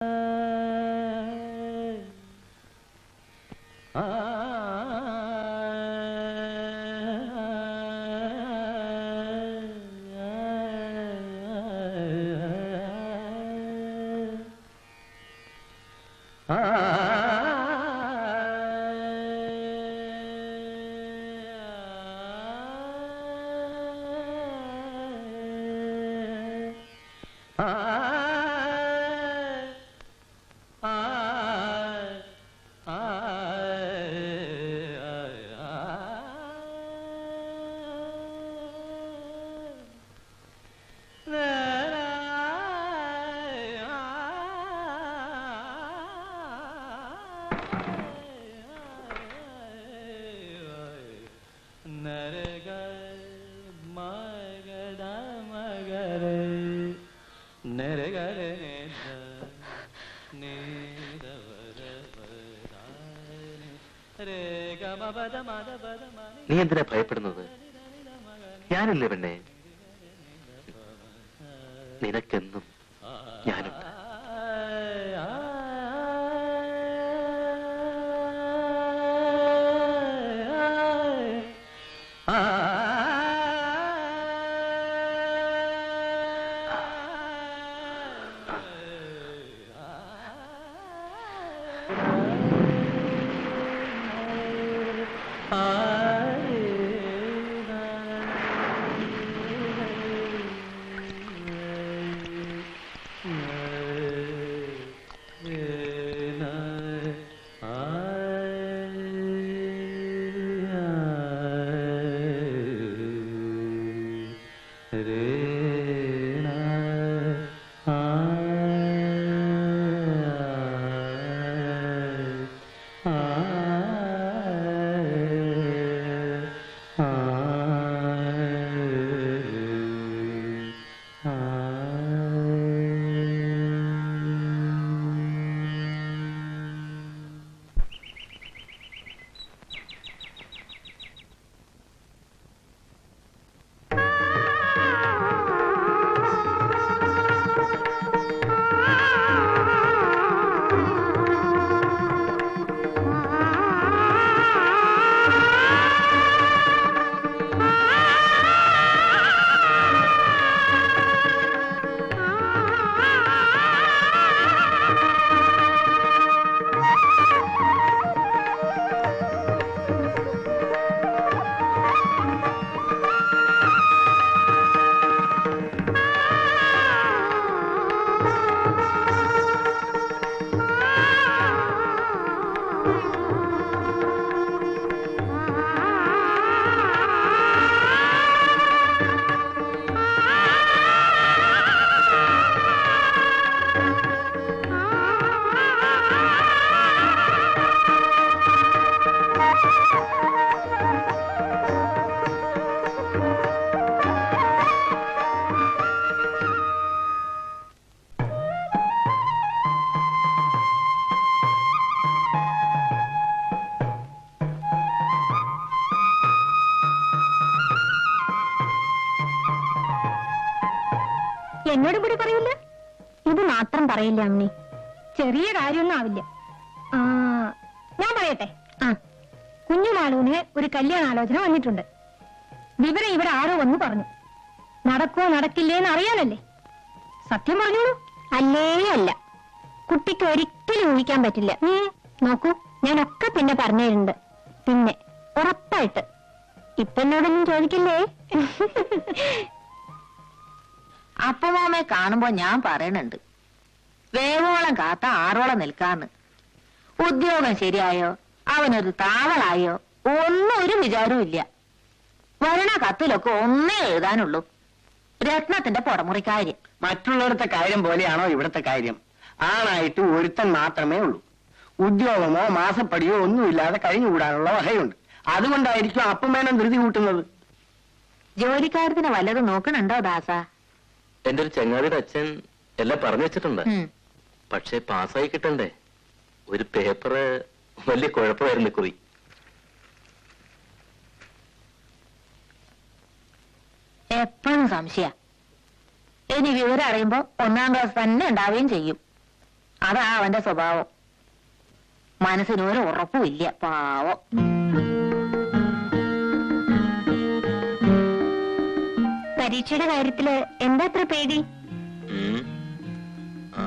നീ എന്തിനാ ഭയപ്പെടുന്നത്? ഞാനല്ലേ പെണ്ണെ, നിനക്കെന്നും ഞാനുണ്ട്. എന്നോടും കൂടി പറയില്ല? ഇത് മാത്രം പറയില്ല അമ്മി, ചെറിയ കാര്യമൊന്നും ആവില്ല. ഞാൻ പറയട്ടെ, കുഞ്ഞുമാളൂന് ഒരു കല്യാണാലോചന വന്നിട്ടുണ്ട്. വിവരം ഇവിടെ ആരോ വന്നു പറഞ്ഞു. നടക്കുമോ നടക്കില്ലേന്ന് അറിയാനല്ലേ. സത്യം പറഞ്ഞോളൂ. അല്ലേ അല്ല, കുട്ടിക്ക് ഒരിക്കലും ഊഹിക്കാൻ പറ്റില്ല. നോക്കൂ, ഞാനൊക്കെ പിന്നെ പറഞ്ഞിട്ടുണ്ട്. പിന്നെ ഉറപ്പായിട്ട് ഇപ്പൊ എന്നോടൊന്നും ചോദിക്കില്ലേ? അപ്പമാമയെ കാണുമ്പോ ഞാൻ പറയണുണ്ട്, വേവോളം കാത്ത ആറോളം നിൽക്കാന്ന്. ഉദ്യോഗം ശരിയായോ, അവനൊരു താവളായോ ഒന്നും ഒരു വിചാരവും ഇല്ല. വരണ കത്തിലൊക്കെ ഒന്നേ എഴുതാനുള്ളൂ, രത്നത്തിന്റെ പുറമുറിക്കാര്യം. മറ്റുള്ളവരുടെ കാര്യം പോലെയാണോ ഇവിടുത്തെ കാര്യം? ആണായിട്ട് ഒരുത്തൻ മാത്രമേ ഉള്ളൂ. ഉദ്യോഗമോ മാസപ്പടിയോ ഒന്നുമില്ലാതെ കഴിഞ്ഞുകൂടാനുള്ള വകയുണ്ട്. അതുകൊണ്ടായിരിക്കും അപ്പമേനം ധൃതി കൂട്ടുന്നത്. ജോലിക്കാരത്തിന് വല്ലതും നോക്കണുണ്ടോ ദാസ? എന്റെ ഒരു ചങ്ങാതിയുടെ അച്ഛൻ എല്ലാം പറഞ്ഞു വെച്ചിട്ടുണ്ട്. പക്ഷെ പാസ്സായി കിട്ടണ്ടേ? ഒരു പേപ്പറ് വലിയ കുഴപ്പമായിരുന്നു കുറി. എപ്പോഴും സംശയ. ഇനി വിവരം അറിയുമ്പോ 1ാം ക്ലാസ് തന്നെ ഉണ്ടാവുകയും ചെയ്യും. അതാ അവന്റെ സ്വഭാവം. മനസ്സിനൊരു ഉറപ്പും ഇല്ല, പാവം. പരീക്ഷയുടെ കാര്യത്തില് എന്താ അത്ര പേടി? ആ,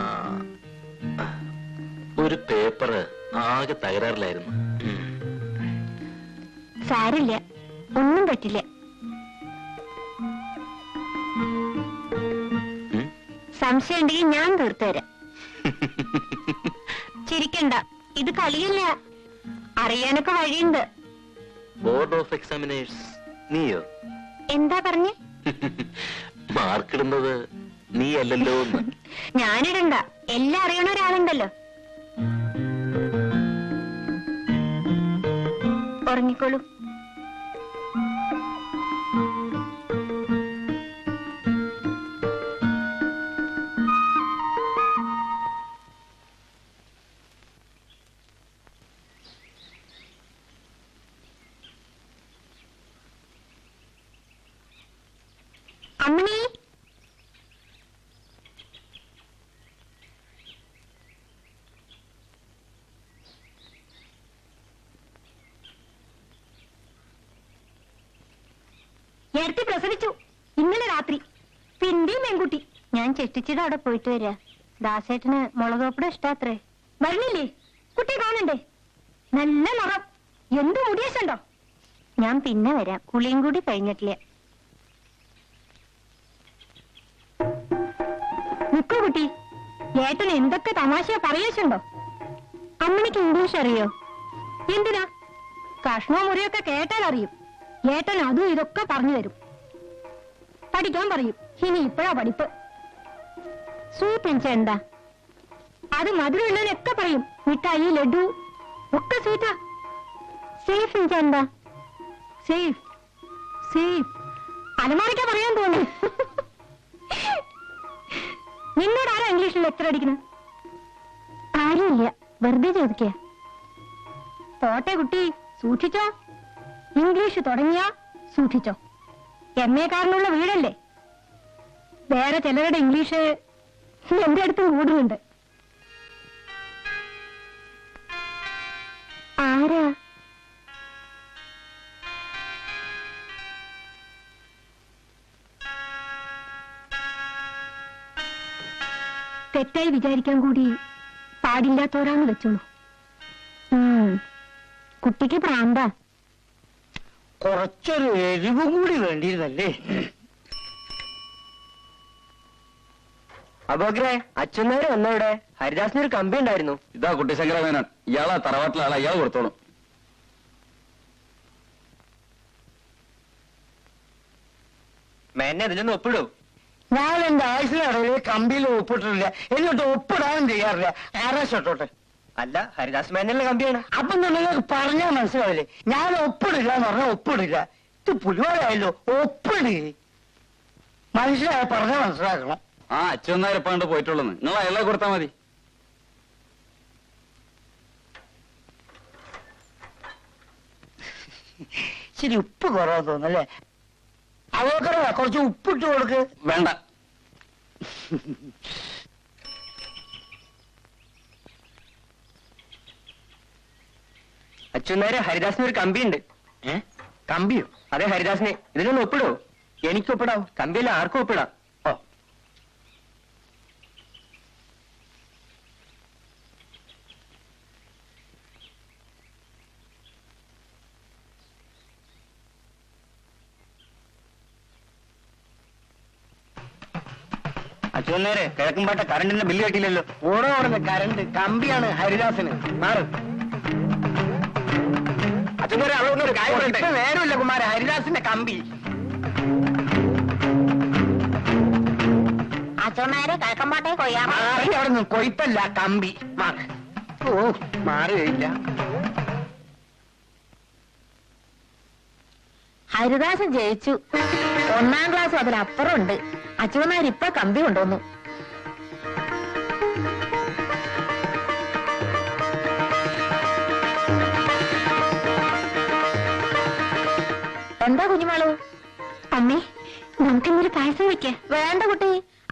ഒരു പേപ്പർ ആകെ തകരാറിലായിരുന്നു. സാരില്ല, ഒന്നും പറ്റില്ല. സംശയം ഉണ്ടെങ്കിൽ ഞാൻ തീർത്തുതരാം. ചിരിക്കണ്ട, ഇത് കളിയല്ല, അറിയാനൊക്കെ വഴിയുണ്ട്. ബോർഡ് ഓഫ് എക്സാമിനേഴ്സ് നീയോ? എന്താ പറഞ്ഞേ? മാർക്കിടുന്നത് നീ അല്ലല്ലോ. ഞാനിടണ്ട, എല്ലാം അറിയണ ഒരാളുണ്ടല്ലോ. ഉറങ്ങിക്കോളൂ. അമ്മണി, നേരത്തെ പ്രസവിച്ചു ഇന്നലെ രാത്രി. പിന്നെയും പെൺകുട്ടി. ഞാൻ ചെട്ടിച്ചിട്ട് അവിടെ പോയിട്ട് വരാ. ദാസേട്ടന് മുളകോപ്പട ഇഷ്ടാത്രേ. വരണില്ലേ? കുട്ടി കാണണ്ടേ? നല്ല നിറം, എന്ത് മുടിയസുണ്ടോ? ഞാൻ പിന്നെ വരാം, കുളിയും കൂടി കഴിഞ്ഞിട്ടില്ല. നിക്കോ കുട്ടി, ഏട്ടൻ എന്തൊക്കെ തമാശ പറയച്ചുണ്ടോ? അമ്മണിക്ക് ഇംഗ്ലീഷ് അറിയോ? എന്തിനാ? കഷ്ണവും മുറിയൊക്കെ കേട്ടാൽ അറിയും. ഏട്ടൻ അതും ഇതൊക്കെ പറഞ്ഞു തരും. പഠിക്കാൻ പറയും. ഇനി ഇപ്പോഴാ പഠിപ്പ്. സ്വീറ്റ് എനിച്ച എന്താ? അത് മധുരമുള്ളതിനൊക്കെ പറയും. മിഠായി, ലഡു ഒക്കെ സ്വീറ്റാ. സേഫ് എനിച്ച എന്താ? സേഫ് സേഫ് അലമാരിക്കാ പറയാൻ തോന്നി. നിന്നോട് ആരാ ഇംഗ്ലീഷിൽ ലെക്ചർ അടിക്കണ? ആരുമില്ല, വെറുതെ ചോദിക്ക. പോട്ടെ കുട്ടി, സൂക്ഷിച്ചോ. ഇംഗ്ലീഷ് തുടങ്ങിയാ സൂക്ഷിച്ചോ. MA കാരനുള്ള വീടല്ലേ. വേറെ ചിലരുടെ ഇംഗ്ലീഷ് എന്റെ അടുത്തും കൂടുന്നുണ്ട്. ആരാ? തെറ്റായി വിചാരിക്കാൻ കൂടി പാടില്ലാത്തവരാന്ന് വെച്ചോളൂ. കുട്ടിക്ക് പ്രാന്താ. കുറച്ചൊരു എരിവും കൂടി വേണ്ടിയിരുന്നല്ലേ? അബോഗ്രെ, അച്ഛനേരെ വന്നവിടെ. ഹരിദാസിനൊരു കമ്പി ഉണ്ടായിരുന്നു. ഇതാ കുട്ടി ശങ്കരമേനോൻ. ഇയാളാ തറവാട്ടിലെ ആളാ, ഇയാൾ കൊടുത്തോളും. മേനെ ഇതിലൊന്ന് ഒപ്പിടൂ. ഞാൻ എന്റെ ആയുസിനിടയിൽ കമ്പിയിൽ ഒപ്പിട്ടിട്ടില്ല, എന്നിട്ട് ഒപ്പിടാനും ചെയ്യാറില്ല. ആരാ ഷോട്ടോട്ടെ? അല്ല, ഹരിദാസ് മേനല്ലേ കമ്പിയാണ്. അപ്പൊ നിങ്ങൾക്ക് പറഞ്ഞാൽ മനസ്സിലാവില്ലേ? ഞാൻ ഒപ്പിടില്ല എന്ന് പറഞ്ഞാൽ ഒപ്പിടില്ല. ഇത് പുലിവാലായല്ലോ, ഒപ്പിട്. മനുഷ്യരായ പറഞ്ഞാൽ മനസ്സിലാക്കണം. ആ അച്ഛനായരപ്പാണ്ട് പോയിട്ടുള്ളന്ന് നിങ്ങൾ അയാളെ കൊടുത്താ മതി. ശരി, ഉപ്പ് കുറവ് തോന്നല്ലേ? അവക്കറ കുറച്ച് ഉപ്പിട്ട് കൊടുക്ക്. വേണ്ട. അച്ഛനേരെ ഹരിദാസിനൊരു കമ്പിയുണ്ട്. കമ്പിയോ? അതെ, ഹരിദാസിനെ. ഇതിലൊന്ന് ഒപ്പിടൂ. എനിക്ക് ഒപ്പിടാം, കമ്പിയല്ല ആർക്കും ഒപ്പിടാം. ഓ, അച്ഛനേരെ കിഴക്കുംപാട്ട കറണ്ടിന്റെ ബില്ല് കെട്ടിയില്ലല്ലോ. ഓടോടുന്ന കരണ്ട് കമ്പിയാണ് ഹരിദാസിന്. മാറ്. അച്ഛനേരെ അവിടെ ഒരു കാര്യം പറയട്ടെ. ഇപ്പൊ നേരമില്ല കുമാര, ഹരിദാസിന്റെ കമ്പി. അച്ഛന്മാരെ കിഴക്കമ്പാട്ടെ കൊയ്യാ. മാറി അവിടെ നിന്ന്, കൊയ്ത്തല്ല കമ്പി. മാറ്. ഓ, മാറുകയില്ല. ഹരിദാസൻ ജയിച്ചു. 1ാം ക്ലാസ് അതിലപ്പുറം ഉണ്ട്. അച്ഛന്മാർ ഇപ്പൊ കമ്പി കൊണ്ടുവന്നു. എന്താ കുഞ്ഞുമാളു? അമ്മേ, നമുക്കിന്നൊരു പായസം വെക്ക. വേണ്ട കുട്ടി,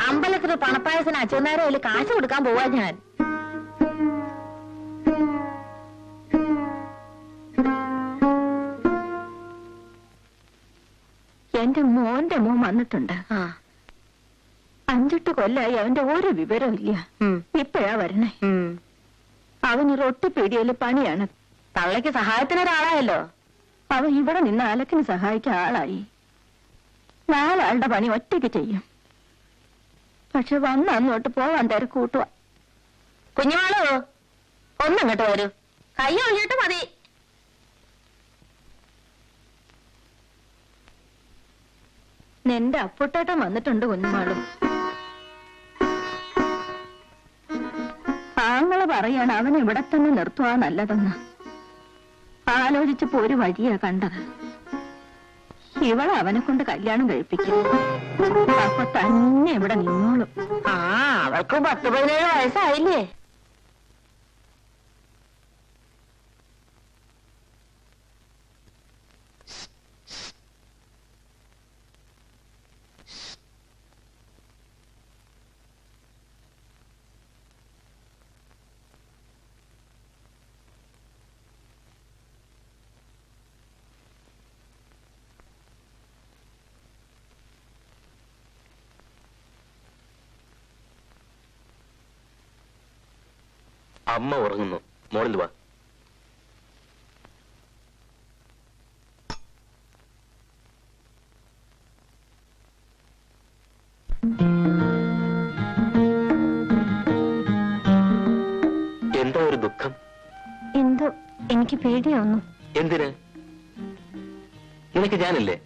അമ്പലത്തിൽ പണപ്പായസന് അച്ഛന്മാരെ അതിൽ കാശ് കൊടുക്കാൻ പോവാ ഞാൻ. എന്റെ മോന്റെ മോൻ വന്നിട്ടുണ്ട് 5-8 കൊല്ലായി അവന്റെ ഒരു വിവരവും ഇല്ല. ഇപ്പോഴാ വരണേ. അവന് റൊട്ടിപ്പീടിയയില് പണിയാണ്. തള്ളയ്ക്ക് സഹായത്തിനൊരാളായല്ലോ. അവൻ ഇവിടെ നിന്ന് അലക്കിന് സഹായിക്കാൻ ആളായി. 4 ആളുടെ പണി ഒറ്റയ്ക്ക് ചെയ്യും. പക്ഷെ വന്നോട്ട് പോവാൻ തിരക്കൂട്ടുക. കുഞ്ഞുമാളോ, ഒന്നിങ്ങോട്ട് വരൂ. കൈ ഒഴിഞ്ഞിട്ട് മതി. നിന്റെ അപ്പുട്ടേട്ടൻ വന്നിട്ടുണ്ട് കുഞ്ഞുമാളും. ആങ്ങള് പറയാണ് അവൻ ഇവിടെ തന്നെ നിർത്തുവാ നല്ലതെന്ന്. ആലോചിച്ചപ്പോ ഒരു വഴിയാ കണ്ടത്. ഇവളെ അവനെ കൊണ്ട് കല്യാണം കഴിപ്പിക്കും. അപ്പൊ തന്നെ ഇവിടെ നിന്നോളും. അവൾക്ക് 10-17 വയസ്സായില്ലേ? അമ്മ ഉറങ്ങുന്നു, മോളിൽ വാ. എന്താ ഒരു ദുഃഖം? എന്തോ എനിക്ക് പേടിയാവുന്നു. എന്തിന്? നിനക്ക് ഞാനില്ലേ?